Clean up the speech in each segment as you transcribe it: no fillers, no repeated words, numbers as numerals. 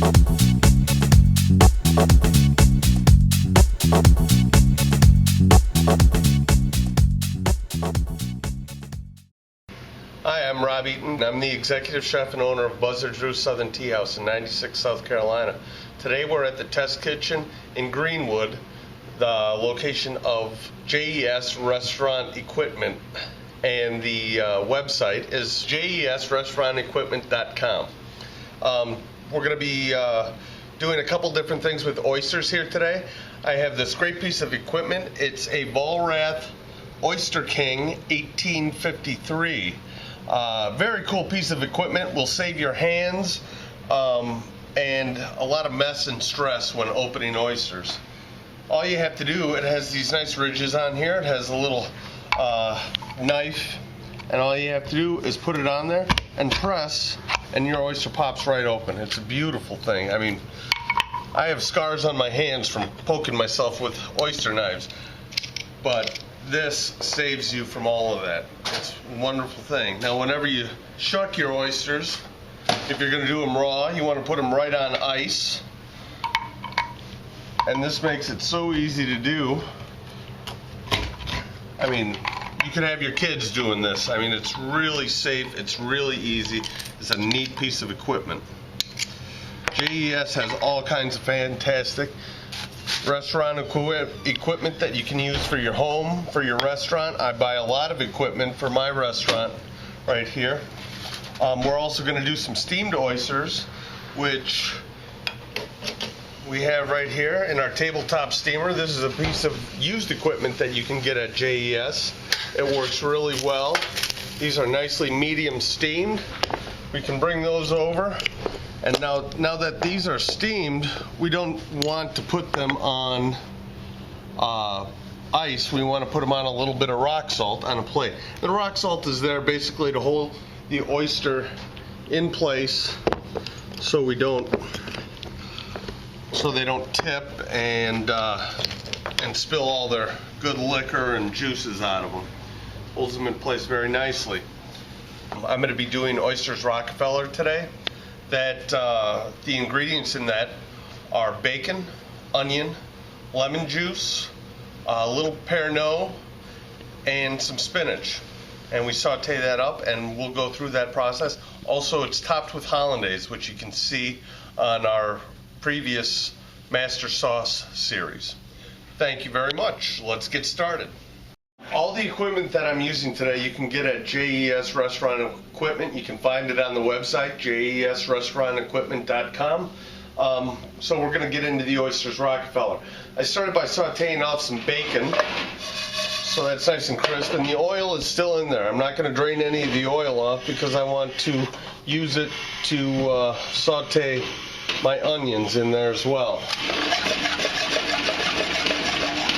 Hi, I'm Rob Eaton. I'm the executive chef and owner of Buzzard's Roost Southern Tea House in 96, South Carolina. Today we're at the test kitchen in Greenwood, the location of JES Restaurant Equipment, and the website is jesrestaurantequipment.com. We're going to be doing a couple different things with oysters here today. I have this great piece of equipment. It's a Vollrath Oyster King 1853. Very cool piece of equipment. Will save your hands and a lot of mess and stress when opening oysters. All you have to do, it has these nice ridges on here. It has a little knife, and all you have to do is put it on there and press, and your oyster pops right open. It's a beautiful thing. I mean, I have scars on my hands from poking myself with oyster knives, but this saves you from all of that. It's a wonderful thing. Now, whenever you shuck your oysters, if you're going to do them raw, you want to put them right on ice. And this makes it so easy to do. I mean, you can have your kids doing this. I mean, it's really safe. It's really easy. It's a neat piece of equipment. JES has all kinds of fantastic restaurant equipment that you can use for your home, for your restaurant. I buy a lot of equipment for my restaurant right here. We're also going to do some steamed oysters, which we have right here in our tabletop steamer. This is a piece of used equipment that you can get at JES. It works really well. These are nicely medium steamed. We can bring those over. And now that these are steamed, we don't want to put them on ice. We want to put them on a little bit of rock salt on a plate. The rock salt is there basically to hold the oyster in place so they don't tip and spill all their good liquor and juices out of them. Holds them in place very nicely. I'm going to be doing Oysters Rockefeller today. That the ingredients in that are bacon, onion, lemon juice, a little Pernod, and some spinach. And we saute that up, and we'll go through that process. Also, it's topped with hollandaise, which you can see on our previous Master Sauce series. Thank you very much. Let's get started. All the equipment that I'm using today you can get at JES Restaurant Equipment. You can find it on the website, jesrestaurantequipment.com. So we're going to get into the Oysters Rockefeller. I started by sauteing off some bacon, so that's nice and crisp, and the oil is still in there. I'm not going to drain any of the oil off because I want to use it to saute my onions in there as well.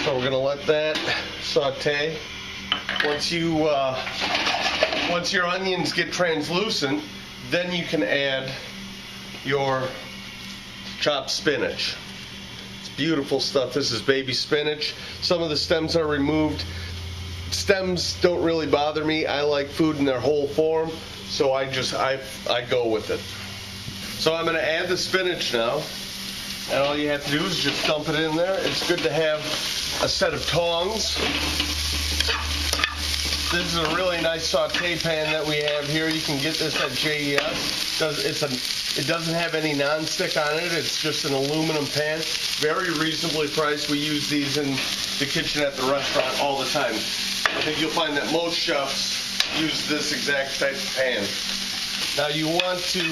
So we're going to let that saute. Once your onions get translucent, then you can add your chopped spinach. It's beautiful stuff. This is baby spinach. Some of the stems are removed. Stems don't really bother me. I like food in their whole form, so I go with it. So I'm going to add the spinach now, and all you have to do is just dump it in there. It's good to have a set of tongs. This is a really nice saute pan that we have here. You can get this at JES. It doesn't have any non-stick on it. It's just an aluminum pan. Very reasonably priced. We use these in the kitchen at the restaurant all the time. I think you'll find that most chefs use this exact type of pan. Now you want to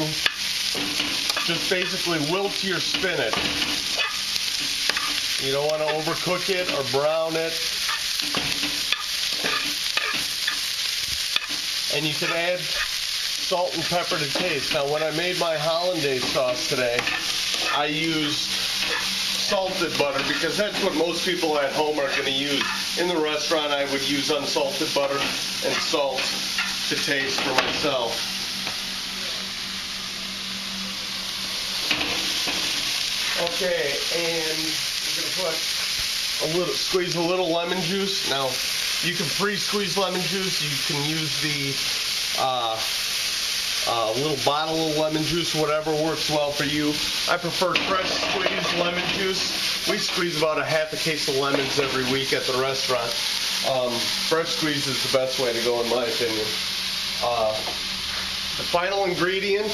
just basically wilt your spinach. You don't want to overcook it or brown it. And you can add salt and pepper to taste. Now, when I made my hollandaise sauce today, I used salted butter because that's what most people at home are going to use. In the restaurant, I would use unsalted butter and salt to taste for myself. Okay, and we're going to squeeze a little lemon juice. Now, you can pre-squeeze lemon juice. You can use the A little bottle of lemon juice, whatever works well for you. I prefer fresh squeezed lemon juice. We squeeze about a half a case of lemons every week at the restaurant. Fresh squeeze is the best way to go in my opinion. The final ingredient,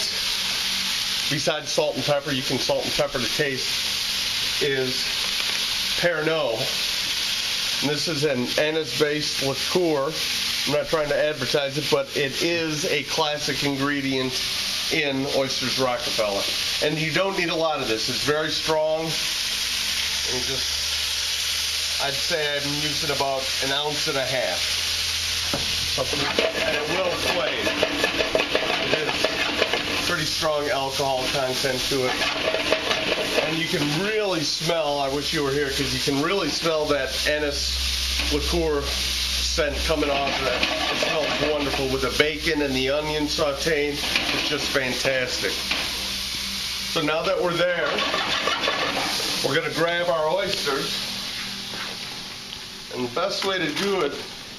besides salt and pepper, you can salt and pepper to taste, is Pernod. And this is an anise-based liqueur. I'm not trying to advertise it, but it is a classic ingredient in Oysters Rockefeller. And you don't need a lot of this. It's very strong. And I'd say I'm using about 1.5 ounces. Something, and it will flame. It is pretty strong alcohol content to it. And you can really smell, I wish you were here, because you can really smell that anise liqueur scent coming off of that. It smells wonderful with the bacon and the onion sauteing. It's just fantastic. So now that we're there, we're going to grab our oysters. And the best way to do it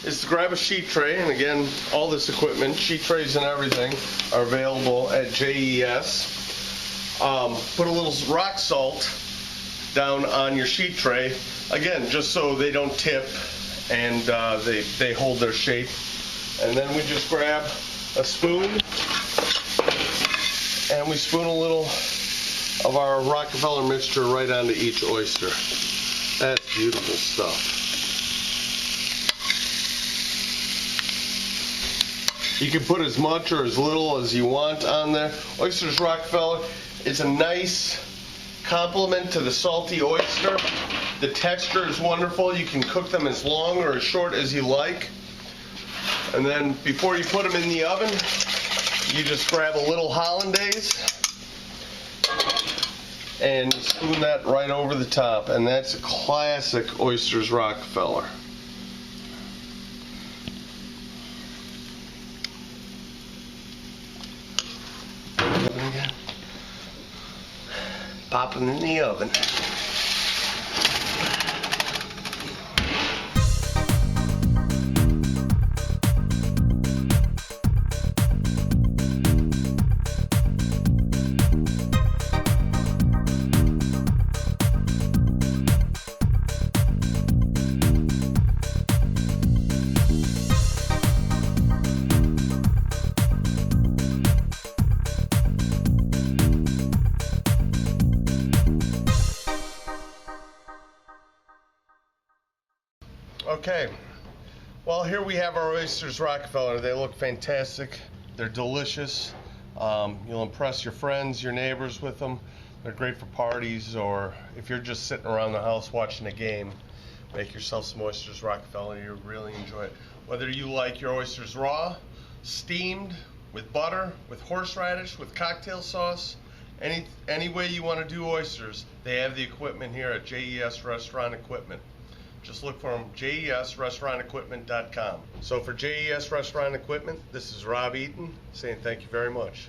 is to grab a sheet tray. And again, all this equipment, sheet trays and everything, are available at JES. Put a little rock salt down on your sheet tray, again, just so they don't tip and they hold their shape. And then we just grab a spoon and we spoon a little of our Rockefeller mixture right onto each oyster. That's beautiful stuff. You can put as much or as little as you want on there. Oysters Rockefeller, it's a nice complement to the salty oyster. The texture is wonderful. You can cook them as long or as short as you like. And then before you put them in the oven, you just grab a little hollandaise and spoon that right over the top. And that's a classic Oysters Rockefeller. Pop them in the oven. Okay, well, here we have our Oysters Rockefeller. They look fantastic. They're delicious. You'll impress your friends, your neighbors with them. They're great for parties, or if you're just sitting around the house watching a game, make yourself some Oysters Rockefeller. You'll really enjoy it. Whether you like your oysters raw, steamed, with butter, with horseradish, with cocktail sauce, any way you want to do oysters, they have the equipment here at JES Restaurant Equipment. Just look for them, JESrestaurantequipment.com. So for JES Restaurant Equipment, this is Rob Eaton saying thank you very much.